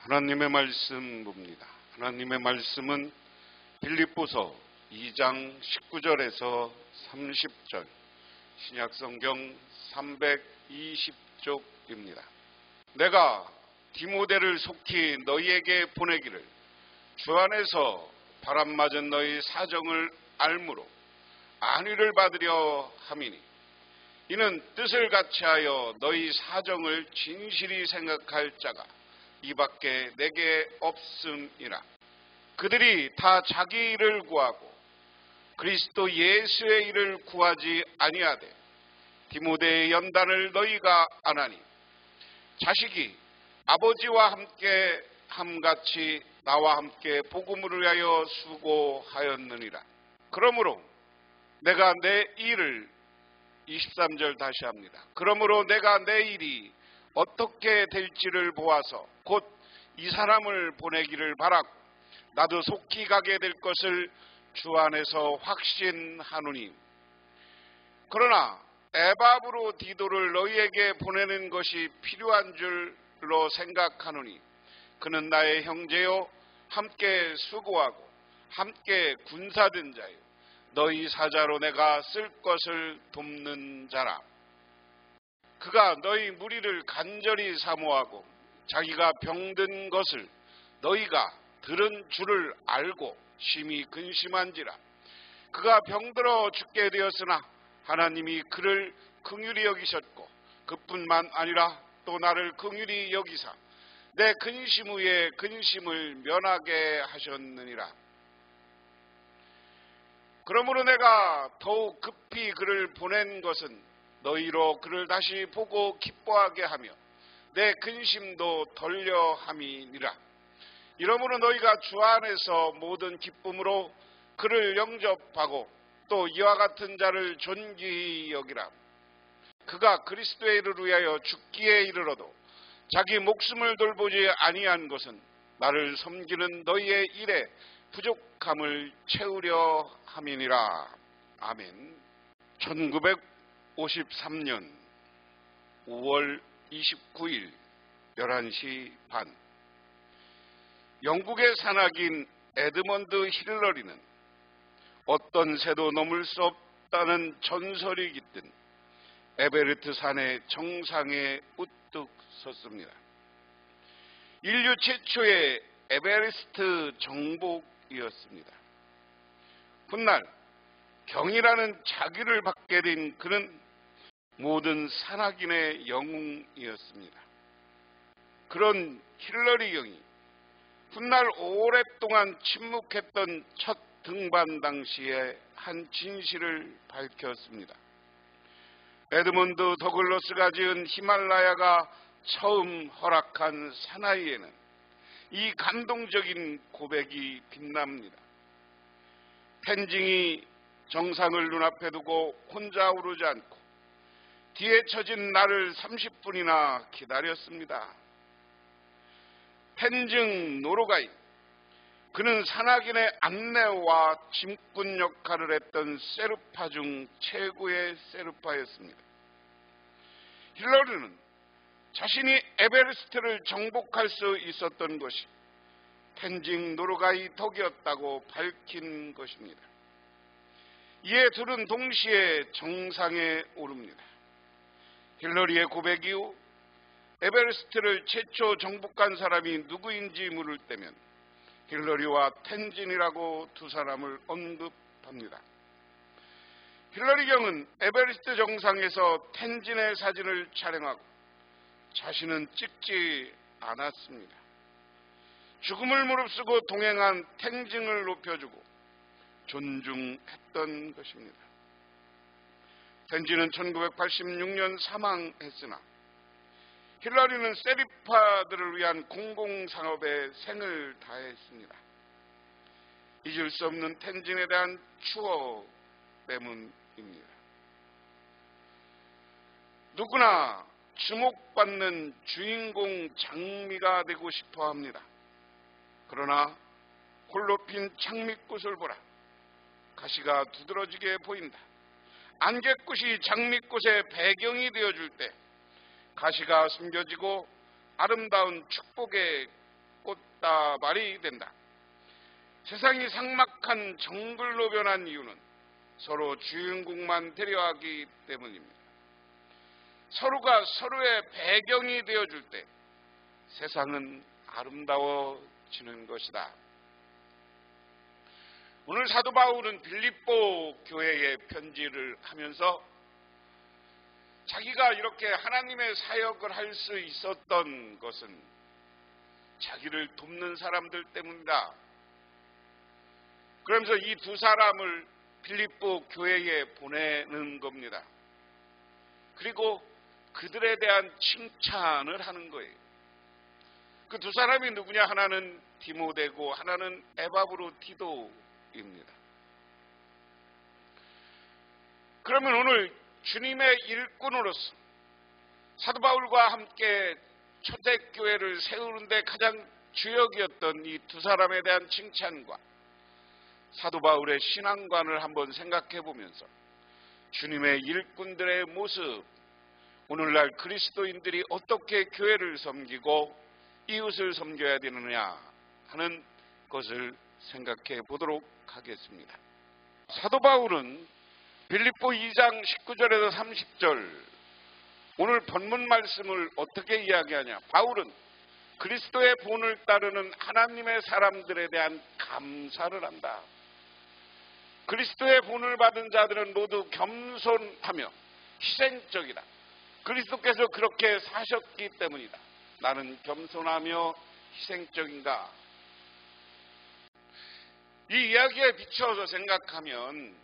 하나님의 말씀 봅니다. 하나님의 말씀은 빌립보서 2장 19절에서 30절, 신약성경 320쪽입니다. 내가 디모데를 속히 너희에게 보내기를 주 안에서 바람맞은 너희 사정을 알므로 안위를 받으려 함이니, 이는 뜻을 같이하여 너희 사정을 진실히 생각할 자가 이밖에 내게 없음이라. 그들이 다 자기 일을 구하고 그리스도 예수의 일을 구하지 아니하되 디모데의 연단을 너희가 아나니, 자식이 아버지와 함께 함같이 나와 함께 복음을 위하여 수고하였느니라. 그러므로 내가 내 일을 23절 다시 합니다. 그러므로 내가 내 일이 어떻게 될지를 보아서 곧 이 사람을 보내기를 바라고 나도 속히 가게 될 것을 주 안에서 확신하노니, 그러나 에바브로 디도를 너희에게 보내는 것이 필요한 줄로 생각하노니, 그는 나의 형제요 함께 수고하고 함께 군사된 자요 너희 사자로 내가 쓸 것을 돕는 자라. 그가 너희 무리를 간절히 사모하고 자기가 병든 것을 너희가 들은 줄을 알고 심히 근심한지라. 그가 병들어 죽게 되었으나 하나님이 그를 긍휼히 여기셨고, 그뿐만 아니라 또 나를 긍휼히 여기사 내 근심 후에 근심을 면하게 하셨느니라. 그러므로 내가 더욱 급히 그를 보낸 것은 너희로 그를 다시 보고 기뻐하게 하며 내 근심도 덜려 함이니라. 이러므로 너희가 주 안에서 모든 기쁨으로 그를 영접하고 또 이와 같은 자를 존귀히 여기라. 그가 그리스도의 일을 위하여 죽기에 이르러도 자기 목숨을 돌보지 아니한 것은 나를 섬기는 너희의 일에 부족함을 채우려 함이니라. 아멘. 1953년 5월 29일 11시 반, 영국의 산악인 에드먼드 힐러리는 어떤 새도 넘을 수 없다는 전설이 깃든 에베레스트 산의 정상에 우뚝 섰습니다. 인류 최초의 에베레스트 정복이었습니다. 훗날 경이라는 자기를 받게 된 그는 모든 산악인의 영웅이었습니다. 그런 힐러리 경이 훗날 오랫동안 침묵했던 첫 등반 당시에 한 진실을 밝혔습니다. 에드먼드 더글러스가 지은 히말라야가 처음 허락한 사나이에는 이 감동적인 고백이 빛납니다. 텐징이 정상을 눈앞에 두고 혼자 오르지 않고 뒤에 처진 나를 30분이나 기다렸습니다. 텐징 노로가이, 그는 산악인의 안내와 짐꾼 역할을 했던 세르파 중 최고의 세르파였습니다. 힐러리는 자신이 에베레스트를 정복할 수 있었던 것이 텐징 노로가이 덕이었다고 밝힌 것입니다. 이에 둘은 동시에 정상에 오릅니다. 힐러리의 고백 이후 에베레스트를 최초 정복한 사람이 누구인지 물을 때면 힐러리와 텐진이라고 두 사람을 언급합니다. 힐러리 경은 에베레스트 정상에서 텐진의 사진을 촬영하고 자신은 찍지 않았습니다. 죽음을 무릅쓰고 동행한 텐진을 높여주고 존중했던 것입니다. 텐진은 1986년 사망했으나 힐러리는 세리파들을 위한 공공산업에 생을 다했습니다. 잊을 수 없는 텐진에 대한 추억 때문입니다. 누구나 주목받는 주인공 장미가 되고 싶어 합니다. 그러나 홀로 핀 장미꽃을 보라. 가시가 두드러지게 보인다. 안개꽃이 장미꽃의 배경이 되어줄 때 가시가 숨겨지고 아름다운 축복의 되었다 말이 된다. 세상이 삭막한 정글로 변한 이유는 서로 주인공만 데려가기 때문입니다. 서로가 서로의 배경이 되어줄 때 세상은 아름다워지는 것이다. 오늘 사도 바울은 빌립보 교회에 편지를 하면서 자기가 이렇게 하나님의 사역을 할 수 있었던 것은 자기를 돕는 사람들 때문이다. 그러면서 이 두 사람을 빌립보 교회에 보내는 겁니다. 그리고 그들에 대한 칭찬을 하는 거예요. 그 두 사람이 누구냐? 하나는 디모데고 하나는 에바브로디도입니다. 그러면 오늘 주님의 일꾼으로서 사도 바울과 함께 초대교회를 세우는데 가장 주역이었던 이 두 사람에 대한 칭찬과 사도 바울의 신앙관을 한번 생각해 보면서 주님의 일꾼들의 모습, 오늘날 그리스도인들이 어떻게 교회를 섬기고 이웃을 섬겨야 되느냐 하는 것을 생각해 보도록 하겠습니다. 사도 바울은 빌립보 2장 19절에서 30절 오늘 본문 말씀을 어떻게 이야기하냐? 바울은 그리스도의 본을 따르는 하나님의 사람들에 대한 감사를 한다. 그리스도의 본을 받은 자들은 모두 겸손하며 희생적이다. 그리스도께서 그렇게 사셨기 때문이다. 나는 겸손하며 희생적인가? 이 이야기에 비추어서 생각하면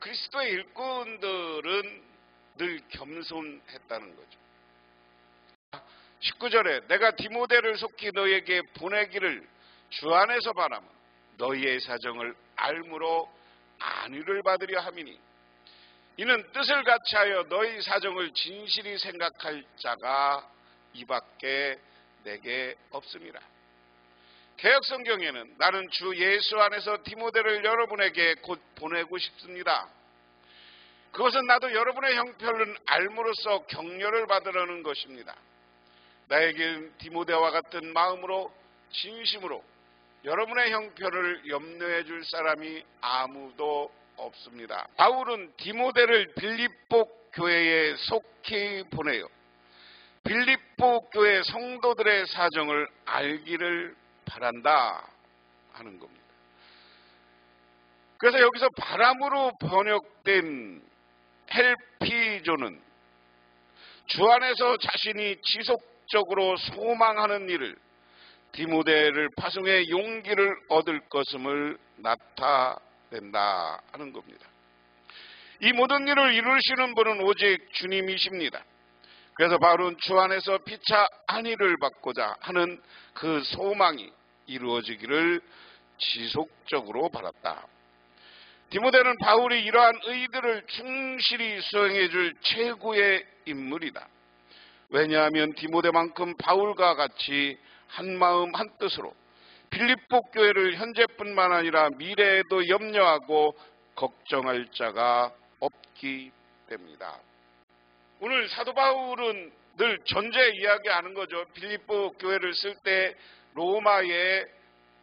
그리스도의 일꾼들은 늘 겸손했다는 거죠. 19절에 내가 디모데를 속히 너에게 보내기를 주 안에서 바라면 너희의 사정을 알므로 안위를 받으려 함이니 이는 뜻을 같이하여 너희 사정을 진실히 생각할 자가 이밖에 내게 없음이라. 개역성경에는 나는 주 예수 안에서 디모데를 여러분에게 곧 보내고 싶습니다. 그것은 나도 여러분의 형편을 알므로써 격려를 받으려는 것입니다. 나에게 디모데와 같은 마음으로 진심으로 여러분의 형편을 염려해 줄 사람이 아무도 없습니다. 바울은 디모데를 빌립보 교회에 속히 보내요. 빌립보 교회 성도들의 사정을 알기를 바란다 하는 겁니다. 그래서 여기서 바람으로 번역된 헬피조는 주 안에서 자신이 지속적으로 소망하는 일을 디모데를 파송해 용기를 얻을 것임을 나타낸다 하는 겁니다. 이 모든 일을 이루시는 분은 오직 주님이십니다. 그래서 바울은 주 안에서 피차 안위를 받고자 하는 그 소망이 이루어지기를 지속적으로 바랐다. 디모데는 바울이 이러한 의들을 충실히 수행해 줄 최고의 인물이다. 왜냐하면 디모데만큼 바울과 같이 한마음 한뜻으로 빌립보 교회를 현재뿐만 아니라 미래에도 염려하고 걱정할 자가 없기 때문이다. 오늘 사도 바울은 늘 전제 이야기하는 거죠. 빌립보 교회를 쓸 때 로마의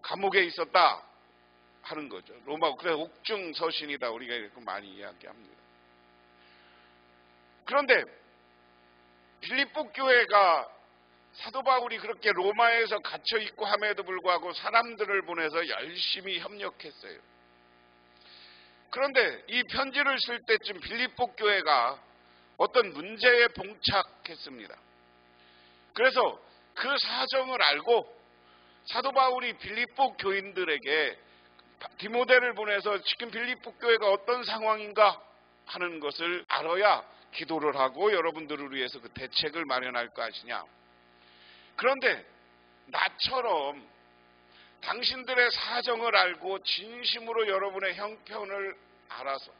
감옥에 있었다 하는 거죠. 로마, 그래서 옥중 서신이다 우리가 이렇게 많이 이야기합니다. 그런데 빌립보 교회가 사도 바울이 그렇게 로마에서 갇혀 있고 함에도 불구하고 사람들을 보내서 열심히 협력했어요. 그런데 이 편지를 쓸 때쯤 빌립보 교회가 어떤 문제에 봉착했습니다. 그래서 그 사정을 알고 사도 바울이 빌립보 교인들에게 디모데를 보내서 지금 빌립보 교회가 어떤 상황인가 하는 것을 알아야 기도를 하고 여러분들을 위해서 그 대책을 마련할 거 아시냐. 그런데 나처럼 당신들의 사정을 알고 진심으로 여러분의 형편을 알아서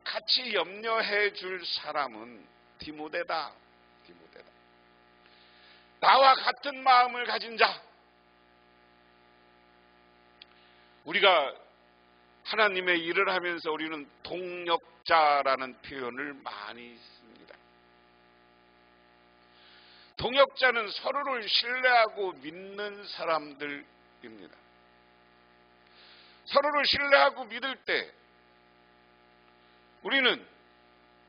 같이 염려해 줄 사람은 디모데다. 디모데다. 나와 같은 마음을 가진 자. 우리가 하나님의 일을 하면서 우리는 동역자라는 표현을 많이 씁니다. 동역자는 서로를 신뢰하고 믿는 사람들입니다. 입니다. 서로를 신뢰하고 믿을 때 우리는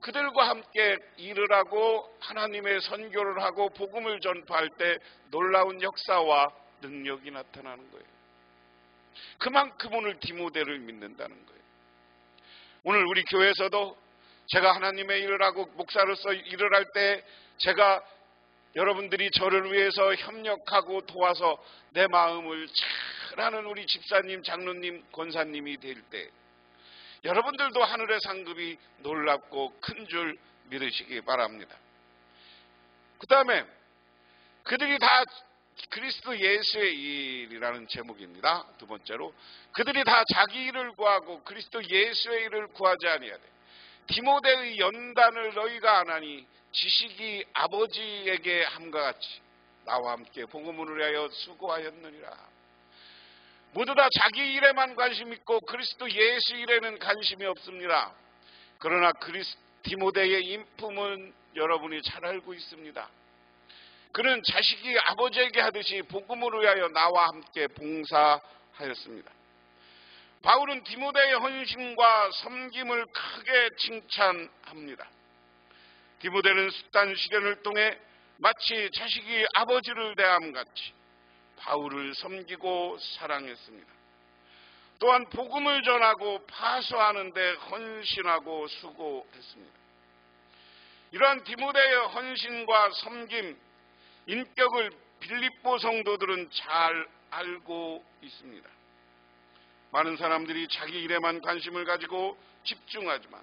그들과 함께 일을 하고 하나님의 선교를 하고 복음을 전파할 때 놀라운 역사와 능력이 나타나는 거예요. 그만큼 오늘 디모데를 믿는다는 거예요. 오늘 우리 교회에서도 제가 하나님의 일을 하고 목사로서 일을 할 때 제가 여러분들이 저를 위해서 협력하고 도와서 내 마음을 잘하는 우리 집사님, 장로님, 권사님이 될 때 여러분들도 하늘의 상급이 놀랍고 큰 줄 믿으시기 바랍니다. 그 다음에 그들이 다 그리스도 예수의 일이라는 제목입니다. 두 번째로 그들이 다 자기 일을 구하고 그리스도 예수의 일을 구하지 아니하되 디모데의 연단을 너희가 안 하니 지식이 아버지에게 함과 같이 나와 함께 복음을 위하여 수고하였느니라. 모두 다 자기 일에만 관심 있고 그리스도 예수 일에는 관심이 없습니다. 그러나 디모데의 인품은 여러분이 잘 알고 있습니다. 그는 자식이 아버지에게 하듯이 복음을 위하여 나와 함께 봉사하였습니다. 바울은 디모데의 헌신과 섬김을 크게 칭찬합니다. 디모데는 숱한 시련을 통해 마치 자식이 아버지를 대함같이 바울을 섬기고 사랑했습니다. 또한 복음을 전하고 파수하는 데 헌신하고 수고했습니다. 이러한 디모데의 헌신과 섬김, 인격을 빌립보 성도들은 잘 알고 있습니다. 많은 사람들이 자기 일에만 관심을 가지고 집중하지만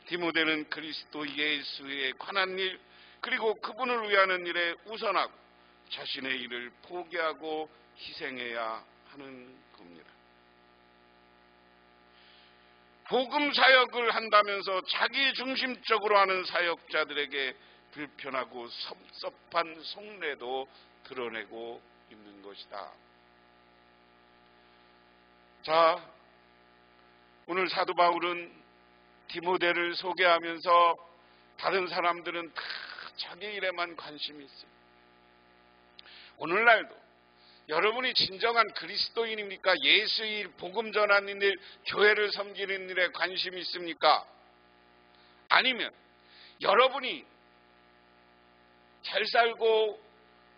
디모데는 그리스도 예수에 관한 일 그리고 그분을 위하는 일에 우선하고 자신의 일을 포기하고 희생해야 하는 겁니다. 복음 사역을 한다면서 자기 중심적으로 하는 사역자들에게 불편하고 섭섭한 속내도 드러내고 있는 것이다. 자, 오늘 사도 바울은 디모데를 소개하면서 다른 사람들은 다 자기 일에만 관심이 있어요. 오늘날도 여러분이 진정한 그리스도인입니까? 예수의 일, 복음 전하는 일, 교회를 섬기는 일에 관심이 있습니까? 아니면 여러분이 잘 살고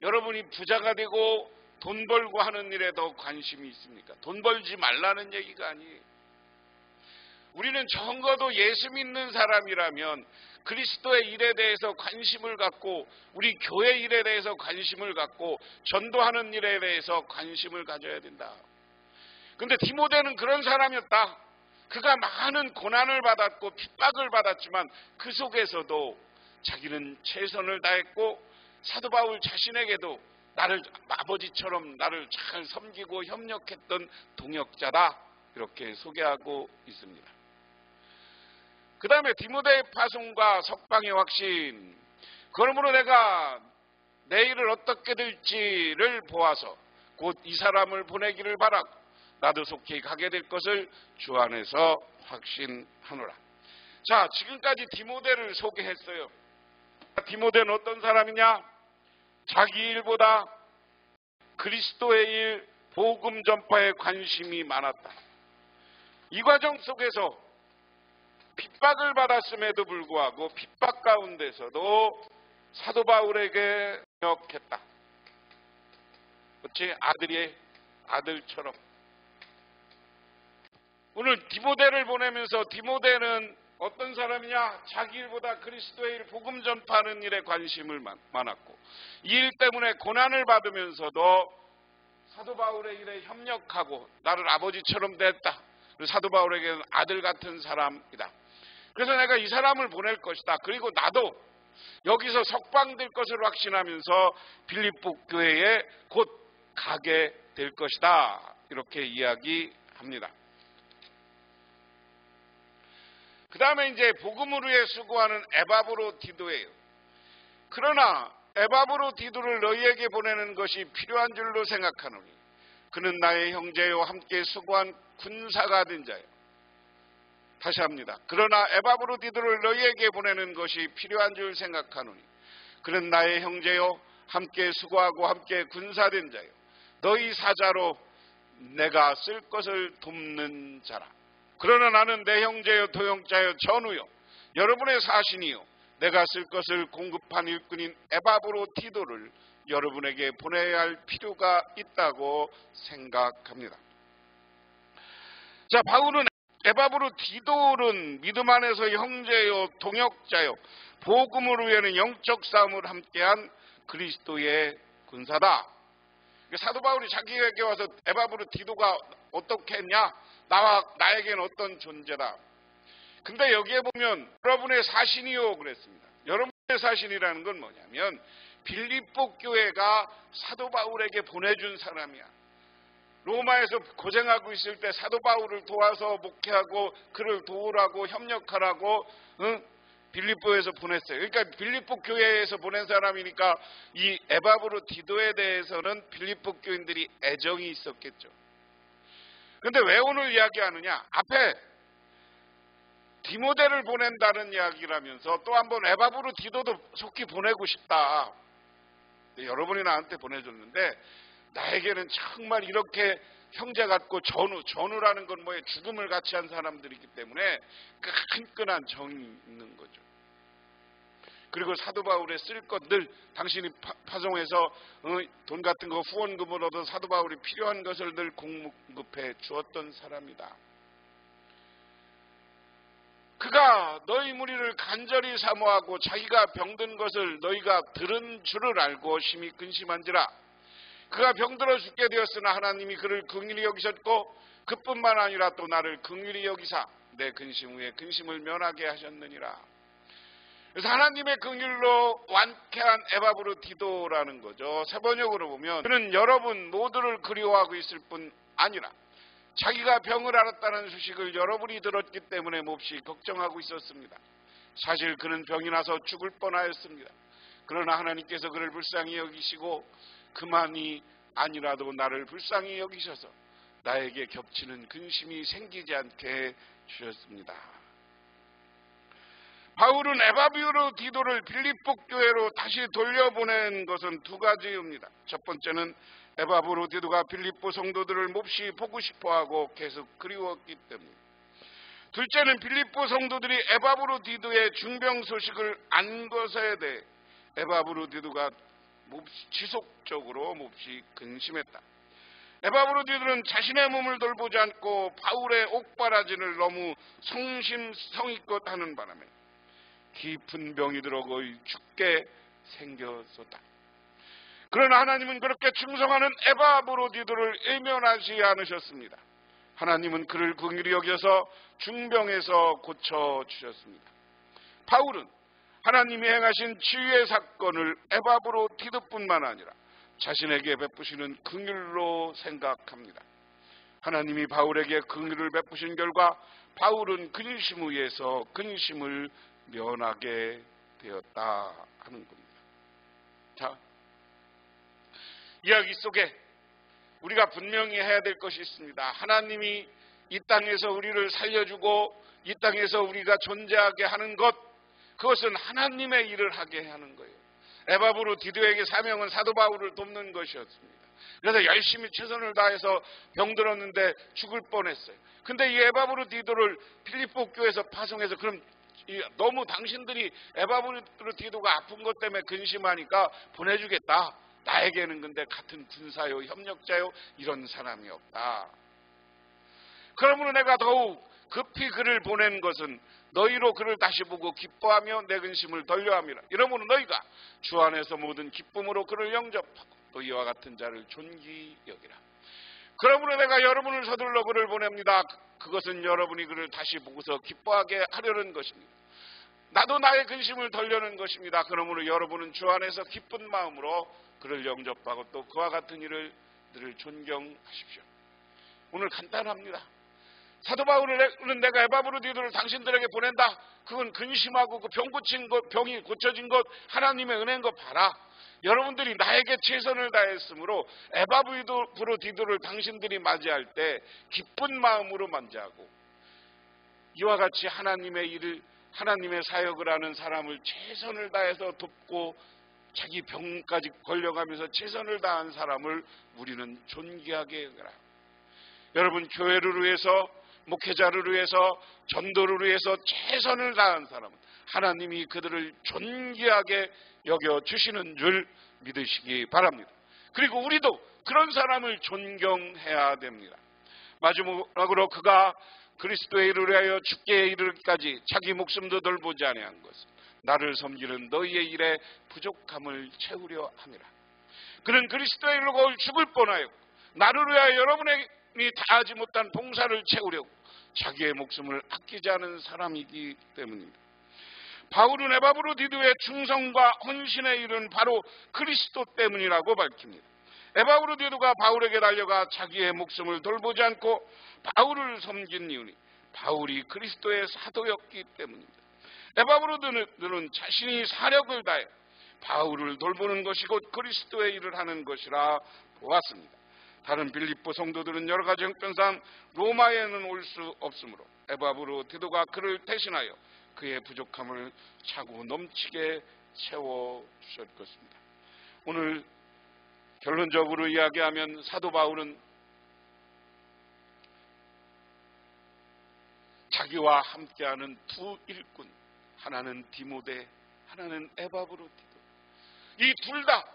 여러분이 부자가 되고 돈 벌고 하는 일에 더 관심이 있습니까? 돈 벌지 말라는 얘기가 아니에요. 우리는 적어도 예수 믿는 사람이라면 그리스도의 일에 대해서 관심을 갖고 우리 교회 일에 대해서 관심을 갖고 전도하는 일에 대해서 관심을 가져야 된다. 그런데 디모데는 그런 사람이었다. 그가 많은 고난을 받았고 핍박을 받았지만 그 속에서도 자기는 최선을 다했고 사도 바울 자신에게도 나를 아버지처럼 나를 잘 섬기고 협력했던 동역자다. 이렇게 소개하고 있습니다. 그 다음에 디모데의 파송과 석방의 확신. 그러므로 내가 내일을 어떻게 될지를 보아서 곧 이 사람을 보내기를 바라고 나도 속히 가게 될 것을 주 안에서 확신하노라. 자, 지금까지 디모데를 소개했어요. 디모데는 어떤 사람이냐? 자기 일보다 그리스도의 일, 복음 전파에 관심이 많았다. 이 과정 속에서 핍박을 받았음에도 불구하고 핍박 가운데서도 사도 바울에게 협력했다. 그렇지? 아들처럼. 오늘 디모데를 보내면서 디모데는 어떤 사람이냐? 자기 일보다 그리스도의 일, 복음 전파하는 일에 관심을 많았고 이 일 때문에 고난을 받으면서도 사도 바울의 일에 협력하고 나를 아버지처럼 됐다. 사도 바울에게는 아들 같은 사람이다. 그래서 내가 이 사람을 보낼 것이다. 그리고 나도 여기서 석방될 것을 확신하면서 빌립보 교회에 곧 가게 될 것이다. 이렇게 이야기합니다. 그 다음에 이제 복음을 위해 수고하는 에바브로디도예요. 그러나 에바브로디도를 너희에게 보내는 것이 필요한 줄로 생각하노니 그는 나의 형제요 함께 수고한 군사가 된 자요. 다시 합니다. 그러나 에바브로디도를 너희에게 보내는 것이 필요한 줄 생각하노니 그는 나의 형제요 함께 수고하고 함께 군사된 자요. 너희 사자로 내가 쓸 것을 돕는 자라. 그러나 나는 내 형제여 도용자여 전우여 여러분의 사신이요 내가 쓸 것을 공급한 일꾼인 에바브로디도를 여러분에게 보내야 할 필요가 있다고 생각합니다. 자, 바울은 에바브로디도는 믿음 안에서 형제요 동역자요 복음을 위하는 영적 싸움을 함께한 그리스도의 군사다. 사도 바울이 자기에게 와서 에바브로디도가 어떻게 했냐? 나에게는 어떤 존재다. 근데 여기에 보면 여러분의 사신이요 그랬습니다. 여러분의 사신이라는 건 뭐냐면 빌립보 교회가 사도 바울에게 보내준 사람이야. 로마에서 고생하고 있을 때 사도 바울을 도와서 목회하고 그를 도우라고 협력하라고 빌립보에서 보냈어요. 그러니까 빌립보 교회에서 보낸 사람이니까 이 에바브로디도에 대해서는 빌립보 교인들이 애정이 있었겠죠. 그런데 왜 오늘 이야기하느냐? 앞에 디모데를 보낸다는 이야기라면서 또 한번 에바브로디도도 속히 보내고 싶다. 여러분이 나한테 보내줬는데 나에게는 정말 이렇게 형제 같고 전우라는 건 뭐예요? 죽음을 같이 한 사람들이기 때문에 끈끈한 정이 있는 거죠. 그리고 사도 바울의 쓸 것들 당신이 파송해서 돈 같은 거 후원금을 얻어 사도 바울이 필요한 것을 늘 공급해 주었던 사람이다. 그가 너희 무리를 간절히 사모하고 자기가 병든 것을 너희가 들은 줄을 알고 심히 근심한지라. 그가 병들어 죽게 되었으나 하나님이 그를 긍휼히 여기셨고 그뿐만 아니라 또 나를 긍휼히 여기사 내 근심 후에 근심을 면하게 하셨느니라. 그래서 하나님의 긍휼로 완쾌한 에바브로디도라는 거죠. 세번역으로 보면 그는 여러분 모두를 그리워하고 있을 뿐 아니라 자기가 병을 앓았다는 소식을 여러분이 들었기 때문에 몹시 걱정하고 있었습니다. 사실 그는 병이 나서 죽을 뻔하였습니다. 그러나 하나님께서 그를 불쌍히 여기시고 그만이 아니라도 나를 불쌍히 여기셔서 나에게 겹치는 근심이 생기지 않게 주셨습니다. 바울은 에바브로디도를 빌립보 교회로 다시 돌려보낸 것은 두 가지입니다. 첫 번째는 에바브로디도가 빌립보 성도들을 몹시 보고 싶어하고 계속 그리웠기 때문입니다. 둘째는 빌립보 성도들이 에바브로디도의 중병 소식을 안 것에 대해 에바브로디도가 지속적으로 몹시 근심했다. 에바브로디도는 자신의 몸을 돌보지 않고 바울의 옥바라진을 너무 성심성의껏 하는 바람에 깊은 병이 들어 거의 죽게 생겼었다. 그러나 하나님은 그렇게 충성하는 에바브로디도를 외면하지 않으셨습니다. 하나님은 그를 긍휼히 여겨서 중병에서 고쳐주셨습니다. 바울은 하나님이 행하신 치유의 사건을 에바브로디도뿐만 아니라 자신에게 베푸시는 긍휼로 생각합니다. 하나님이 바울에게 긍휼을 베푸신 결과 바울은 근심 위에서 근심을 면하게 되었다 하는 겁니다. 자, 이야기 속에 우리가 분명히 해야 될 것이 있습니다. 하나님이 이 땅에서 우리를 살려주고 이 땅에서 우리가 존재하게 하는 것, 그것은 하나님의 일을 하게 하는 거예요. 에바브로디도에게 사명은 사도 바울을 돕는 것이었습니다. 그래서 열심히 최선을 다해서 병들었는데 죽을 뻔했어요. 근데 이 에바브로디도를 필리포 교회에서 파송해서 그럼 너무 당신들이 에바브로디도가 아픈 것 때문에 근심하니까 보내주겠다. 나에게는 근데 같은 군사요 협력자요 이런 사람이 없다. 그러므로 내가 더욱 급히 그를 보낸 것은 너희로 그를 다시 보고 기뻐하며 내 근심을 덜려함이라. 이러므로 너희가 주 안에서 모든 기쁨으로 그를 영접하고 또 이와 같은 자를 존귀 여기라. 그러므로 내가 여러분을 서둘러 그를 보냅니다. 그것은 여러분이 그를 다시 보고서 기뻐하게 하려는 것입니다. 나도 나의 근심을 덜려는 것입니다. 그러므로 여러분은 주 안에서 기쁜 마음으로 그를 영접하고 또 그와 같은 일을 늘 존경하십시오. 오늘 간단합니다. 사도 바울은 내가 에바브로디도를 당신들에게 보낸다. 그건 근심하고 그 병 고친 것, 병이 고쳐진 것, 하나님의 은혜인 거 봐라. 여러분들이 나에게 최선을 다했으므로 에바브로디도를 당신들이 맞이할 때 기쁜 마음으로 맞이하고 이와 같이 하나님의 일을, 하나님의 사역을 하는 사람을 최선을 다해서 돕고 자기 병까지 걸려가면서 최선을 다한 사람을 우리는 존귀하게 여겨라. 여러분, 교회를 위해서, 목회자를 위해서, 전도를 위해서 최선을 다한 사람은 하나님이 그들을 존귀하게 여겨주시는 줄 믿으시기 바랍니다. 그리고 우리도 그런 사람을 존경해야 됩니다. 마지막으로 그가 그리스도의 일을 위하여 죽게 이르기까지 자기 목숨도 돌보지 아니한 것은 나를 섬기는 너희의 일에 부족함을 채우려 함이라. 그는 그리스도의 일로 거울 죽을 뻔하였고 나를 위하여 여러분이 다하지 못한 봉사를 채우려고 자기의 목숨을 아끼지 않은 사람이기 때문입니다. 바울은 에바브로디도의 충성과 헌신의 일은 바로 그리스도 때문이라고 밝힙니다. 에바브로디도가 바울에게 달려가 자기의 목숨을 돌보지 않고 바울을 섬긴 이유는 바울이 그리스도의 사도였기 때문입니다. 에바브로디도는 자신이 사력을 다해 바울을 돌보는 것이 곧 그리스도의 일을 하는 것이라 보았습니다. 다른 빌립보 성도들은 여러 가지 형편상 로마에는 올 수 없으므로 에바브로디도가 그를 대신하여 그의 부족함을 차고 넘치게 채워주실 것입니다. 오늘 결론적으로 이야기하면 사도 바울은 자기와 함께하는 두 일꾼, 하나는 디모데, 하나는 에바브로디도, 이 둘 다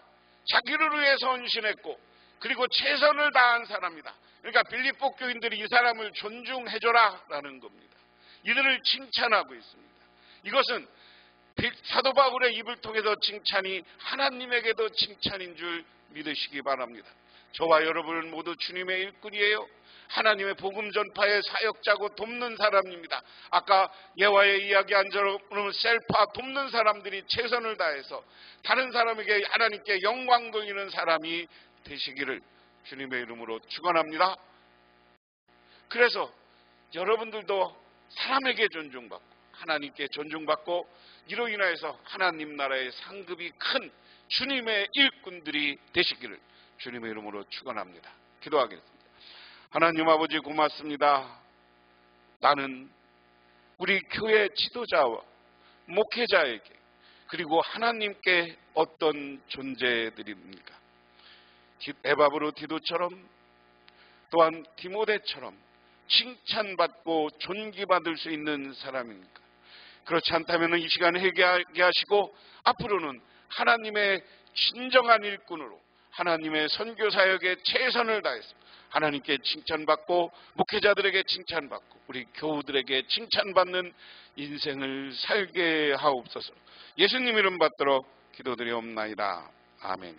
자기를 위해서 헌신했고 그리고 최선을 다한 사람이다. 그러니까 빌립보 교인들이 이 사람을 존중해줘라 라는 겁니다. 이들을 칭찬하고 있습니다. 이것은 사도 바울의 입을 통해서 칭찬이 하나님에게도 칭찬인 줄 믿으시기 바랍니다. 저와 여러분은 모두 주님의 일꾼이에요. 하나님의 복음 전파의 사역자고 돕는 사람입니다. 아까 예화의 이야기한 것처럼 셀파 돕는 사람들이 최선을 다해서 다른 사람에게 하나님께 영광 돌리는 사람이 되시기를 주님의 이름으로 축원합니다. 그래서 여러분들도 사람에게 존중받고 하나님께 존중받고 이로 인하여서 하나님 나라의 상급이 큰 주님의 일꾼들이 되시기를 주님의 이름으로 축원합니다. 기도하겠습니다. 하나님 아버지 고맙습니다. 나는 우리 교회 지도자와 목회자에게 그리고 하나님께 어떤 존재들입니까? 에바브로디도처럼 또한 디모데처럼 칭찬받고 존귀받을 수 있는 사람입니까? 그렇지 않다면 이 시간에 회개하게 하시고 앞으로는 하나님의 진정한 일꾼으로 하나님의 선교사역에 최선을 다해서 하나님께 칭찬받고 목회자들에게 칭찬받고 우리 교우들에게 칭찬받는 인생을 살게 하옵소서. 예수님 이름 받들어 기도드리옵나이다. 아멘.